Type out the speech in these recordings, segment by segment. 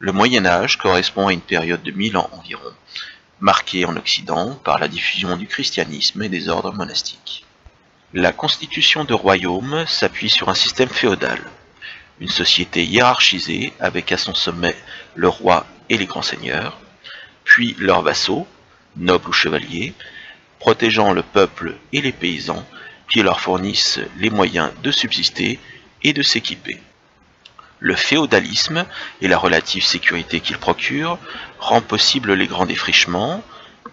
Le Moyen Âge correspond à une période de 1000 ans environ, marquée en Occident par la diffusion du christianisme et des ordres monastiques. La constitution de royaume s'appuie sur un système féodal, une société hiérarchisée avec à son sommet le roi et les grands seigneurs, puis leurs vassaux, nobles ou chevaliers, protégeant le peuple et les paysans qui leur fournissent les moyens de subsister et de s'équiper. Le féodalisme et la relative sécurité qu'il procure rend possible les grands défrichements,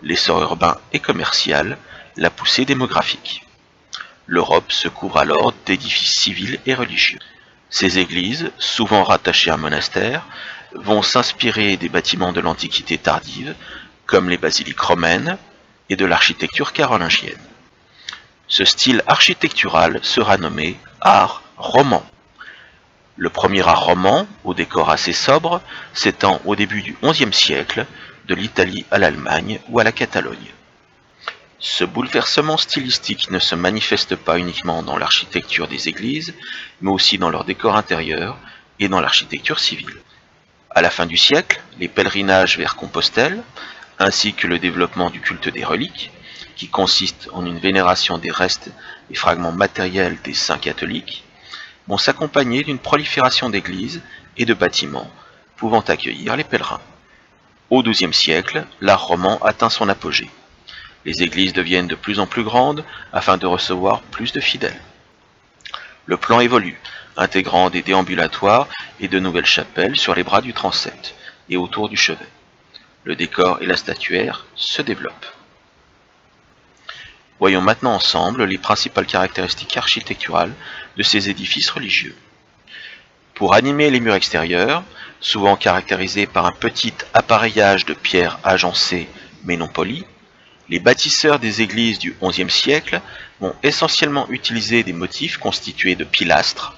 l'essor urbain et commercial, la poussée démographique. L'Europe se couvre alors d'édifices civils et religieux. Ces églises, souvent rattachées à un monastère, vont s'inspirer des bâtiments de l'Antiquité tardive, comme les basiliques romaines, et de l'architecture carolingienne. Ce style architectural sera nommé art roman. Le premier art roman, au décor assez sobre, s'étend au début du XIe siècle, de l'Italie à l'Allemagne ou à la Catalogne. Ce bouleversement stylistique ne se manifeste pas uniquement dans l'architecture des églises, mais aussi dans leur décor intérieur et dans l'architecture civile. À la fin du siècle, les pèlerinages vers Compostelle, ainsi que le développement du culte des reliques, qui consiste en une vénération des restes et fragments matériels des saints catholiques, vont s'accompagner d'une prolifération d'églises et de bâtiments pouvant accueillir les pèlerins. Au XIIe siècle, l'art roman atteint son apogée. Les églises deviennent de plus en plus grandes afin de recevoir plus de fidèles. Le plan évolue, intégrant des déambulatoires et de nouvelles chapelles sur les bras du transept et autour du chevet. Le décor et la statuaire se développent. Voyons maintenant ensemble les principales caractéristiques architecturales de ces édifices religieux. Pour animer les murs extérieurs, souvent caractérisés par un petit appareillage de pierres agencées mais non polies, les bâtisseurs des églises du XIe siècle vont essentiellement utiliser des motifs constitués de pilastres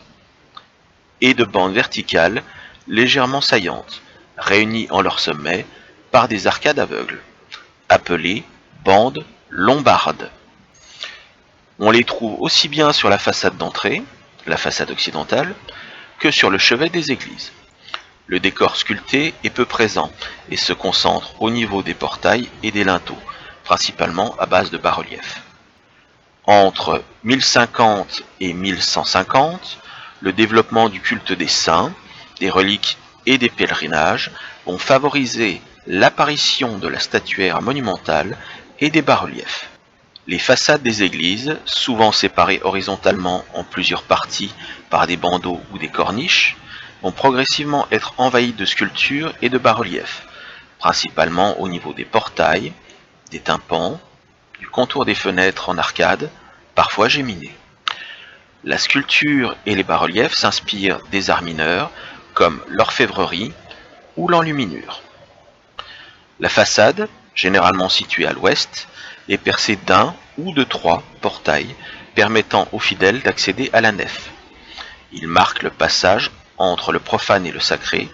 et de bandes verticales légèrement saillantes, réunies en leur sommet par des arcades aveugles, appelées bandes lombardes. On les trouve aussi bien sur la façade d'entrée, la façade occidentale, que sur le chevet des églises. Le décor sculpté est peu présent et se concentre au niveau des portails et des linteaux, principalement à base de bas-reliefs. Entre 1050 et 1150, le développement du culte des saints, des reliques et des pèlerinages vont favoriser l'apparition de la statuaire monumentale et des bas-reliefs. Les façades des églises, souvent séparées horizontalement en plusieurs parties par des bandeaux ou des corniches, vont progressivement être envahies de sculptures et de bas-reliefs, principalement au niveau des portails, des tympans, du contour des fenêtres en arcade, parfois géminées. La sculpture et les bas-reliefs s'inspirent des arts mineurs, comme l'orfèvrerie ou l'enluminure. La façade, généralement située à l'ouest, est percée d'un ou de 3 portails permettant aux fidèles d'accéder à la nef. Il marque le passage entre le profane et le sacré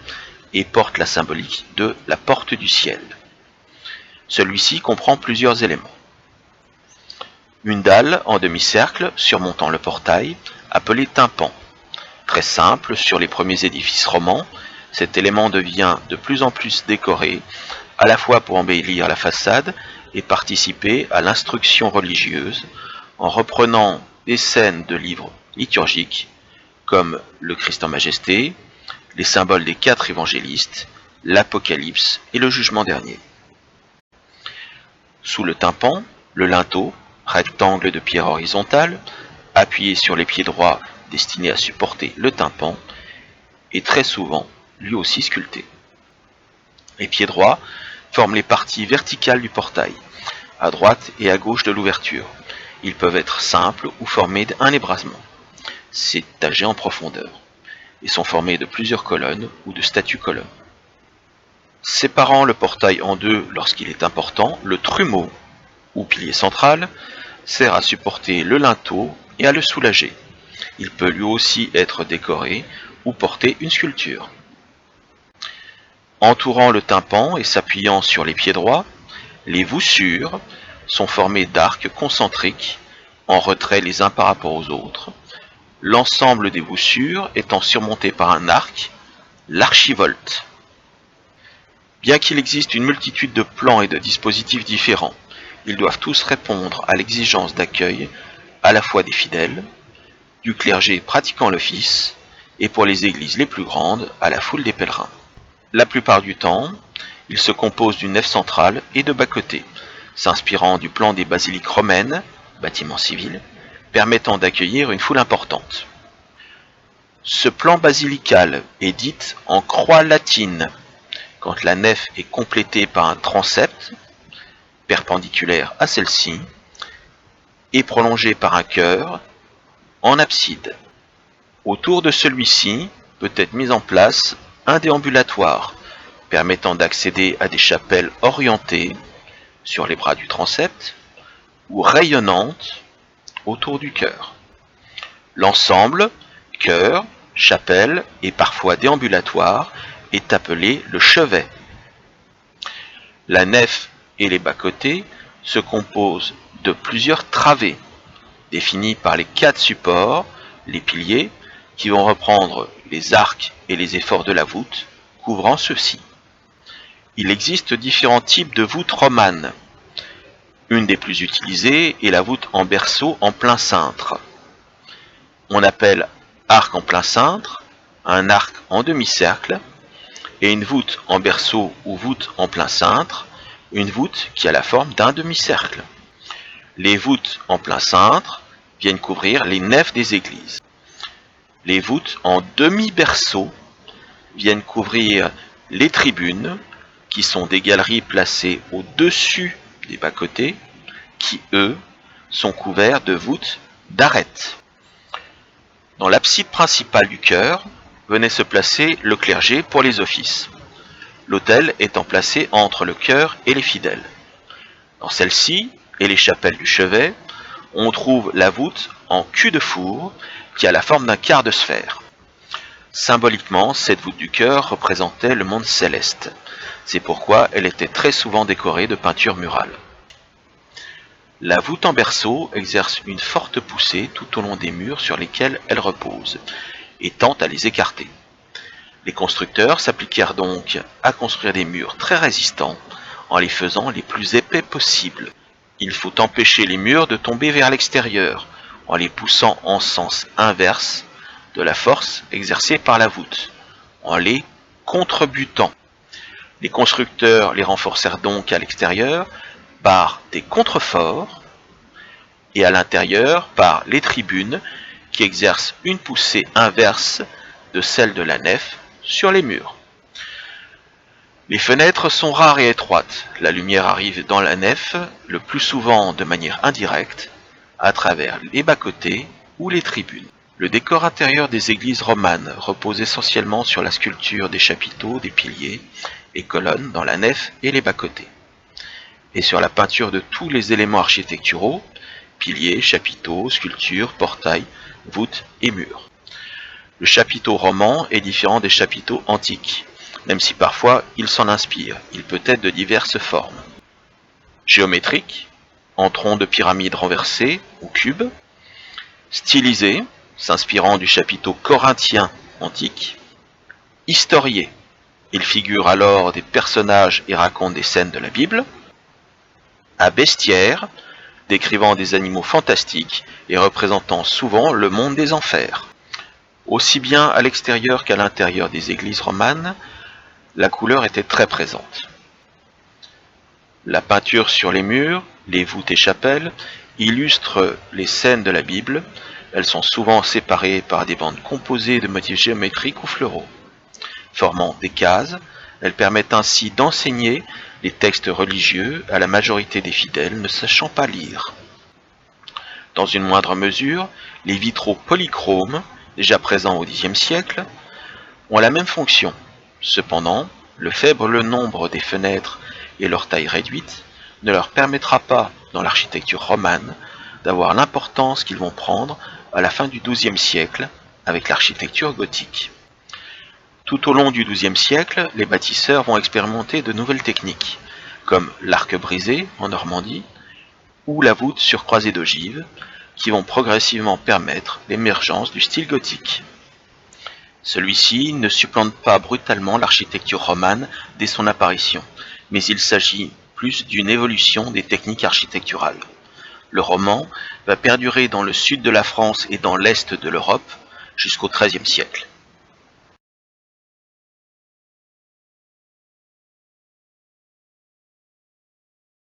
et porte la symbolique de la porte du ciel. Celui-ci comprend plusieurs éléments. Une dalle en demi-cercle surmontant le portail, appelée tympan. Très simple sur les premiers édifices romans, cet élément devient de plus en plus décoré, à la fois pour embellir la façade et participer à l'instruction religieuse en reprenant des scènes de livres liturgiques comme le Christ en majesté, les symboles des 4 évangélistes, l'Apocalypse et le jugement dernier. Sous le tympan, le linteau, rectangle de pierre horizontale, appuyé sur les pieds droits destinés à supporter le tympan, est très souvent lui aussi sculpté. Les pieds droits forment les parties verticales du portail, à droite et à gauche de l'ouverture. Ils peuvent être simples ou formés d'un ébrasement. C'est étagé en profondeur et sont formés de plusieurs colonnes ou de statues-colonnes. Séparant le portail en deux lorsqu'il est important, le trumeau, ou pilier central, sert à supporter le linteau et à le soulager. Il peut lui aussi être décoré ou porter une sculpture. Entourant le tympan et s'appuyant sur les pieds droits, les voussures sont formées d'arcs concentriques, en retrait les uns par rapport aux autres, l'ensemble des voussures étant surmonté par un arc, l'archivolte. Bien qu'il existe une multitude de plans et de dispositifs différents, ils doivent tous répondre à l'exigence d'accueil à la fois des fidèles, du clergé pratiquant l'office, et pour les églises les plus grandes, à la foule des pèlerins. La plupart du temps, ils se composent d'une nef centrale et de bas-côtés, s'inspirant du plan des basiliques romaines, bâtiments civils, permettant d'accueillir une foule importante. Ce plan basilical est dit en croix latine, quand la nef est complétée par un transept, perpendiculaire à celle-ci, et prolongé par un chœur en abside. Autour de celui-ci peut être mis en place un déambulatoire, permettant d'accéder à des chapelles orientées sur les bras du transept ou rayonnantes autour du chœur. L'ensemble, chœur, chapelle et parfois déambulatoire, est appelé le chevet. La nef et les bas-côtés se composent de plusieurs travées, définies par les 4 supports, les piliers, qui vont reprendre les arcs et les efforts de la voûte, couvrant ceux-ci. Il existe différents types de voûtes romanes. Une des plus utilisées est la voûte en berceau en plein cintre. On appelle arc en plein cintre un arc en demi-cercle, et une voûte en berceau ou voûte en plein cintre, une voûte qui a la forme d'un demi-cercle. Les voûtes en plein cintre viennent couvrir les nefs des églises. Les voûtes en demi-berceau viennent couvrir les tribunes, qui sont des galeries placées au-dessus des bas-côtés, qui, eux, sont couverts de voûtes d'arêtes. Dans l'abside principale du chœur, venait se placer le clergé pour les offices, l'autel étant placé entre le chœur et les fidèles. Dans celle-ci, et les chapelles du chevet, on trouve la voûte en cul de four, qui a la forme d'un quart de sphère. Symboliquement, cette voûte du chœur représentait le monde céleste. C'est pourquoi elle était très souvent décorée de peintures murales. La voûte en berceau exerce une forte poussée tout au long des murs sur lesquels elle repose, et tente à les écarter. Les constructeurs s'appliquèrent donc à construire des murs très résistants, en les faisant les plus épais possibles. Il faut empêcher les murs de tomber vers l'extérieur, en les poussant en sens inverse de la force exercée par la voûte, en les contrebutant. Les constructeurs les renforcèrent donc à l'extérieur par des contreforts et à l'intérieur par les tribunes qui exercent une poussée inverse de celle de la nef sur les murs. Les fenêtres sont rares et étroites. La lumière arrive dans la nef, le plus souvent de manière indirecte, à travers les bas-côtés ou les tribunes. Le décor intérieur des églises romanes repose essentiellement sur la sculpture des chapiteaux, des piliers et colonnes dans la nef et les bas-côtés, et sur la peinture de tous les éléments architecturaux, piliers, chapiteaux, sculptures, portails, voûtes et murs. Le chapiteau roman est différent des chapiteaux antiques, même si parfois il s'en inspire. Il peut être de diverses formes. Géométrique, en tronc de pyramide renversé ou cube. Stylisé, s'inspirant du chapiteau corinthien antique. Historié, il figure alors des personnages et raconte des scènes de la Bible. À bestiaire, décrivant des animaux fantastiques et représentant souvent le monde des enfers. Aussi bien à l'extérieur qu'à l'intérieur des églises romanes, la couleur était très présente. La peinture sur les murs, les voûtes et chapelles illustre les scènes de la Bible. Elles sont souvent séparées par des bandes composées de motifs géométriques ou fleuraux. Formant des cases, elles permettent ainsi d'enseigner les textes religieux à la majorité des fidèles ne sachant pas lire. Dans une moindre mesure, les vitraux polychromes, déjà présents au Xe siècle, ont la même fonction. Cependant, le faible nombre des fenêtres et leur taille réduite ne leur permettra pas, dans l'architecture romane, d'avoir l'importance qu'ils vont prendre à la fin du XIIe siècle avec l'architecture gothique. Tout au long du XIIe siècle, les bâtisseurs vont expérimenter de nouvelles techniques, comme l'arc brisé en Normandie ou la voûte sur croisée d'ogive, qui vont progressivement permettre l'émergence du style gothique. Celui-ci ne supplante pas brutalement l'architecture romane dès son apparition, mais il s'agit plus d'une évolution des techniques architecturales. Le roman va perdurer dans le sud de la France et dans l'est de l'Europe jusqu'au XIIIe siècle.